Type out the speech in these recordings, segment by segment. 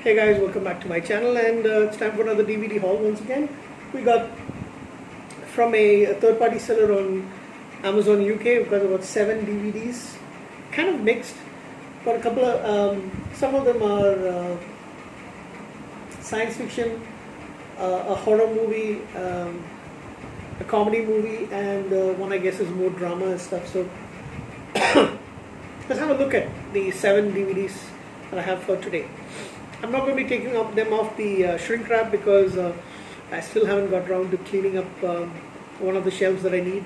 Hey guys, welcome back to my channel, and it's time for another DVD haul once again. We got from a third-party seller on Amazon UK. We've got about 7 DVDs, kind of mixed. Got a couple of some of them are science fiction, a horror movie, a comedy movie, and one I guess is more drama and stuff. So let's have a look at the 7 DVDs that I have for today. I'm not going to be taking them off the shrink wrap because I still haven't got around to cleaning up one of the shelves that I need.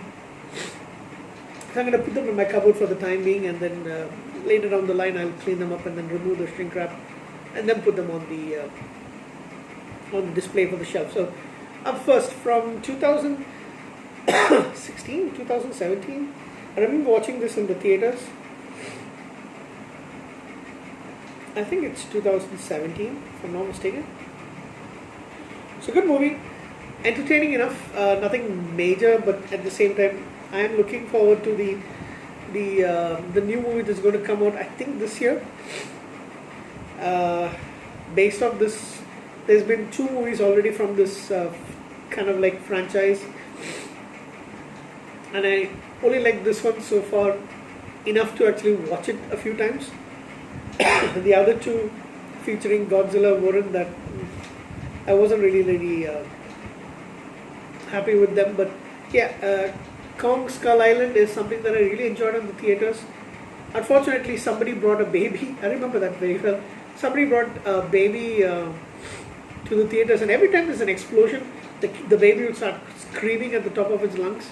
So I'm going to put them in my cupboard for the time being, and then later down the line I'll clean them up and then remove the shrink wrap and then put them on the display for the shelf. So up first, from 2016, 2017, I remember watching this in the theaters. I think it's 2017, if I'm not mistaken. It's a good movie, entertaining enough, nothing major, but at the same time, I am looking forward to the new movie that's going to come out, I think this year. Based off this, there's been 2 movies already from this kind of like franchise, and I only like this one so far enough to actually watch it a few times. The other 2 featuring Godzilla Warren, that I wasn't really happy with them, but yeah, Kong Skull Island is something that I really enjoyed in the theaters. Unfortunately, somebody brought a baby. I remember that very well. Somebody brought a baby to the theaters, and every time there's an explosion, the baby would start screaming at the top of its lungs.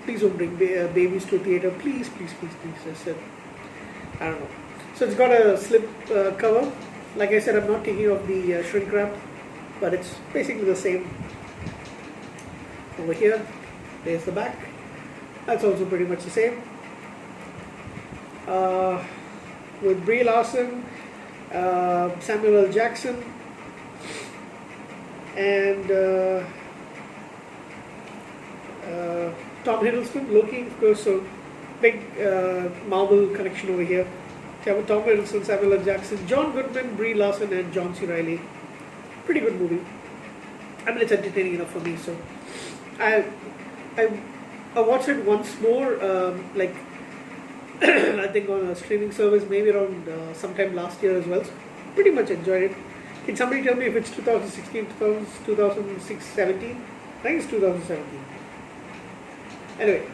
Please don't bring babies to a theater. Please. I said, I don't know. So it's got a slip cover. Like I said, I'm not taking off the shrink wrap, but it's basically the same. Over here, there's the back. That's also pretty much the same. With Brie Larson, Samuel L. Jackson, and Tom Hiddleston, Loki, of course. So big Marvel connection over here. Tom Hiddleston, Samuel L. Jackson, John Goodman, Brie Larson, and John C. Reilly. Pretty good movie. I mean, it's entertaining enough for me. So I watched it once more, like I think on a streaming service, maybe around sometime last year as well. So pretty much enjoyed it. Can somebody tell me if it's 2016, 2006, 17? I think it's 2017. Anyway,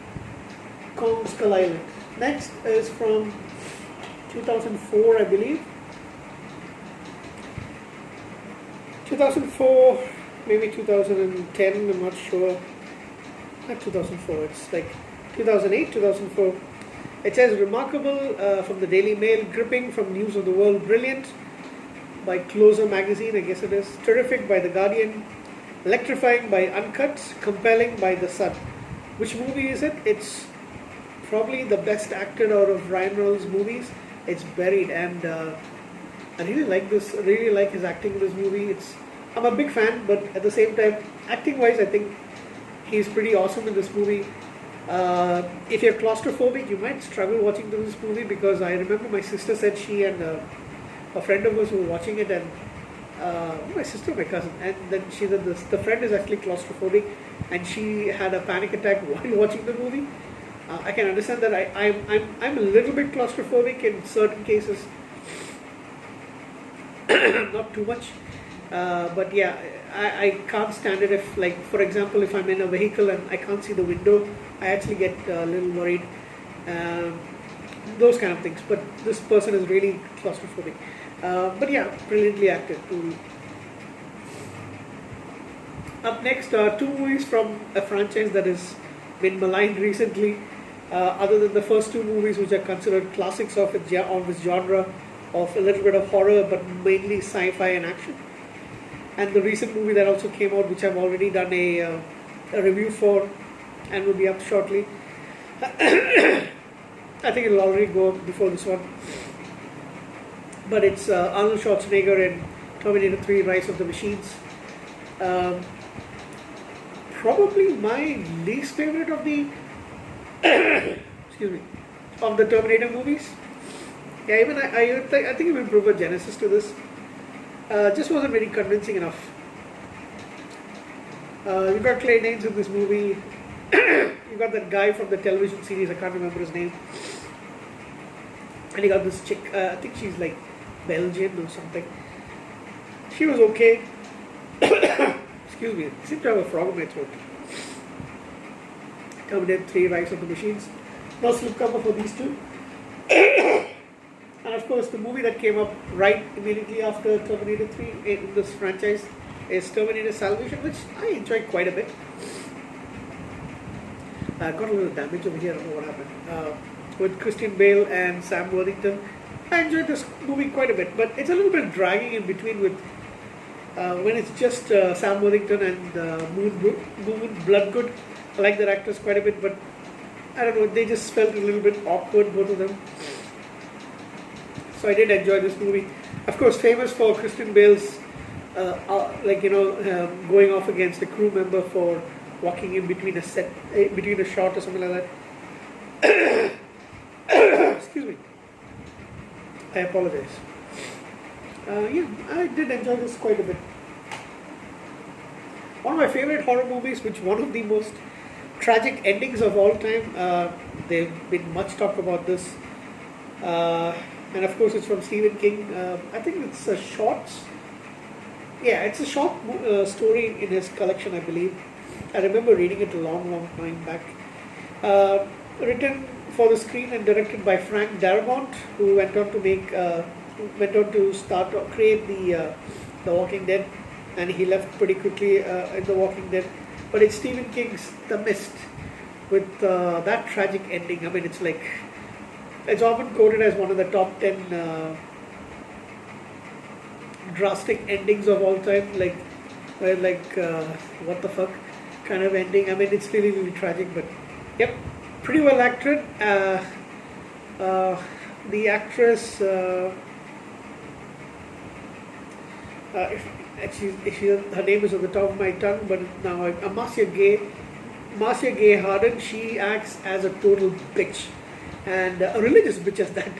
Kong Skull Island. Next is from 2004, I believe. 2004, maybe 2010, I'm not sure. Not 2004, it's like 2008, 2004. It says remarkable from the Daily Mail, gripping from News of the World, brilliant by Closer magazine, I guess it is, terrific by The Guardian, electrifying by Uncut, compelling by The Sun. Which movie is it? It's probably the best acted out of Ryan Reynolds' movies. It's Buried, and I really like this. I really like his acting in this movie. I'm a big fan, but at the same time, acting-wise, I think he's pretty awesome in this movie. If you're claustrophobic, you might struggle watching this movie, because I remember my sister said she and a friend of us were watching it, and my sister, my cousin, and then she said the friend is actually claustrophobic, and she had a panic attack while watching the movie. I can understand that. I'm a little bit claustrophobic in certain cases, not too much, but yeah, I can't stand it if, like, for example, if I'm in a vehicle and I can't see the window, I actually get a little worried, those kind of things. But this person is really claustrophobic, but yeah, brilliantly acted movie. Up next are 2 movies from a franchise that has been maligned recently. Other than the first 2 movies, which are considered classics of this genre of a little bit of horror, but mainly sci-fi and action. And the recent movie that also came out, which I've already done a review for and will be up shortly. I think it'll already go up before this one. But it's Arnold Schwarzenegger in Terminator 3, Rise of the Machines. Probably my least favorite of the excuse me, of the Terminator movies. Yeah, even I think even prefer Genesis to this. Just wasn't very convincing enough. You got Clay Danes in this movie. You got that guy from the television series. I can't remember his name. And you got this chick. I think she's like Belgian or something. She was okay. Excuse me. I seem to have a frog in my throat. Terminator 3, Rise of the Machines. No slipcover for these two. And of course, the movie that came up right immediately after Terminator 3 in this franchise is Terminator Salvation, which I enjoyed quite a bit. Got a little damage over here, I don't know what happened. With Christian Bale and Sam Worthington. I enjoyed this movie quite a bit, but it's a little bit dragging in between with when it's just Sam Worthington and Moon Bloodgood. I like their actors quite a bit, but I don't know, they just felt a little bit awkward, both of them. So I did enjoy this movie. Of course, famous for Christian Bale's, going off against a crew member for walking in between between a shot or something like that. Excuse me. I apologize. Yeah, I did enjoy this quite a bit. One of my favorite horror movies, which one of the most tragic endings of all time. There's been much talk about this. And of course, it's from Stephen King. I think it's a shorts. Yeah, it's a short story in his collection, I believe. I remember reading it a long, long time back. Written for the screen and directed by Frank Darabont, who went on to create the Walking Dead, and he left pretty quickly in the Walking Dead. But it's Stephen King's The Mist, with that tragic ending. I mean, it's often quoted as one of the top 10 drastic endings of all time, what the fuck kind of ending. I mean, it's really, really tragic, but yep, pretty well acted. The actress, her name is on the top of my tongue, but now Marcia Gay Harden. She acts as a total bitch, and a religious bitch as that.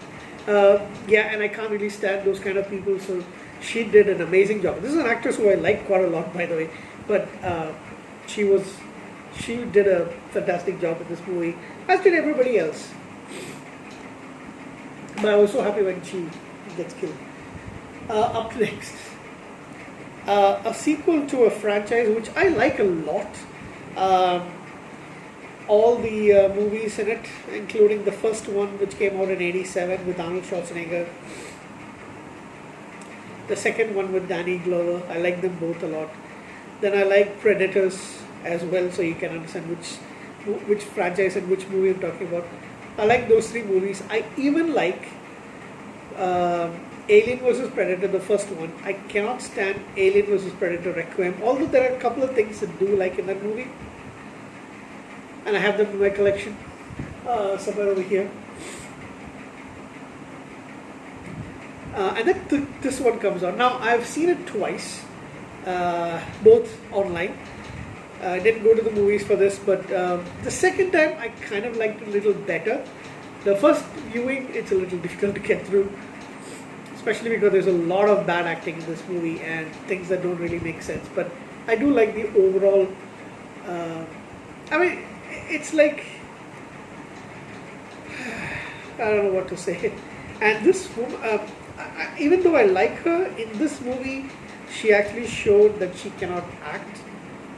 Yeah, and I can't really stand those kind of people, so she did an amazing job. This is an actress who I like quite a lot, by the way, but she did a fantastic job in this movie, as did everybody else. But I was so happy when she gets killed. Up next, a sequel to a franchise which I like a lot. All the movies in it, including the first one which came out in '87 with Arnold Schwarzenegger. The second one with Danny Glover. I like them both a lot. Then I like Predators as well, so you can understand which franchise and which movie I'm talking about. I like those three movies. I even like Alien vs Predator, the first one. I cannot stand Alien vs Predator Requiem, although there are a couple of things I do like in that movie, and I have them in my collection somewhere over here. And then this one comes out. Now, I've seen it twice, both online. I didn't go to the movies for this, but the second time I kind of liked it a little better. The first viewing, it's a little difficult to get through, especially because there's a lot of bad acting in this movie and things that don't really make sense. But I do like the overall, I mean, it's like, I don't know what to say. And this woman, even though I like her, in this movie, she actually showed that she cannot act.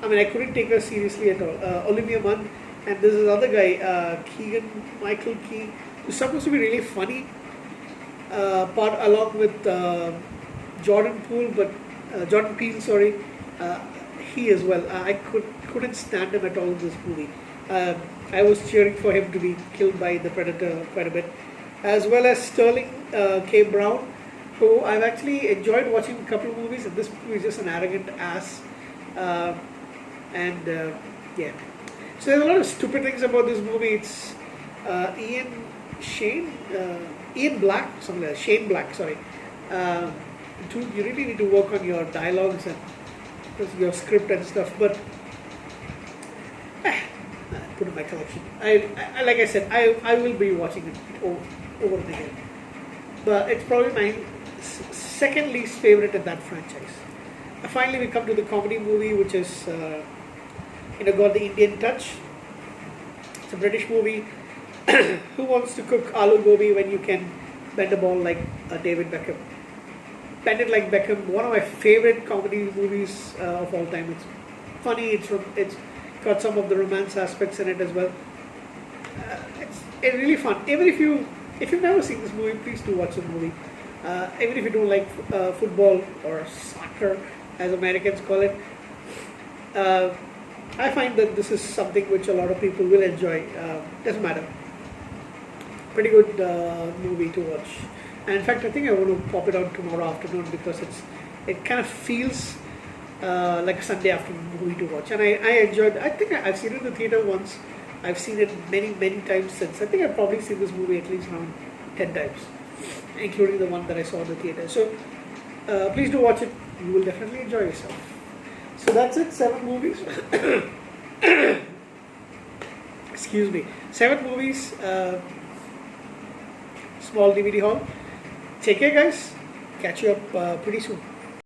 I mean, I couldn't take her seriously at all. Olivia Munn, and there's this other guy, Michael Key, who's supposed to be really funny, along with Jordan Peele, sorry, he as well. I couldn't stand him at all in this movie. I was cheering for him to be killed by the Predator quite a bit, as well as Sterling K. Brown, who I've actually enjoyed watching a couple of movies, and this movie is just an arrogant ass. Yeah. So there's a lot of stupid things about this movie. It's Ian Black, something like that. Shane Black, sorry. You really need to work on your dialogues and your script and stuff, but put in my collection. I like I said, I will be watching it over and again. but it's probably my second least favorite in that franchise. Finally, we come to the comedy movie, which is got the Indian touch. It's a British movie. Who wants to cook aloo gobi when you can bend a ball like David Beckham? Bend It Like Beckham, one of my favorite comedy movies of all time. It's funny. It's got some of the romance aspects in it as well. It's really fun. Even if you've never seen this movie, please do watch the movie. Even if you don't like football or soccer, as Americans call it, I find that this is something which a lot of people will enjoy. Doesn't matter. Pretty good movie to watch. And in fact, I think I want to pop it on tomorrow afternoon because it kind of feels like a Sunday afternoon movie to watch. And I enjoyed. I think I've seen it in the theater once. I've seen it many times since. I think I've probably seen this movie at least around 10 times, including the one that I saw in the theater. So please do watch it. You will definitely enjoy yourself. So that's it. 7 movies. Excuse me. 7 movies. Small DVD haul. Take care, guys. Catch you up pretty soon.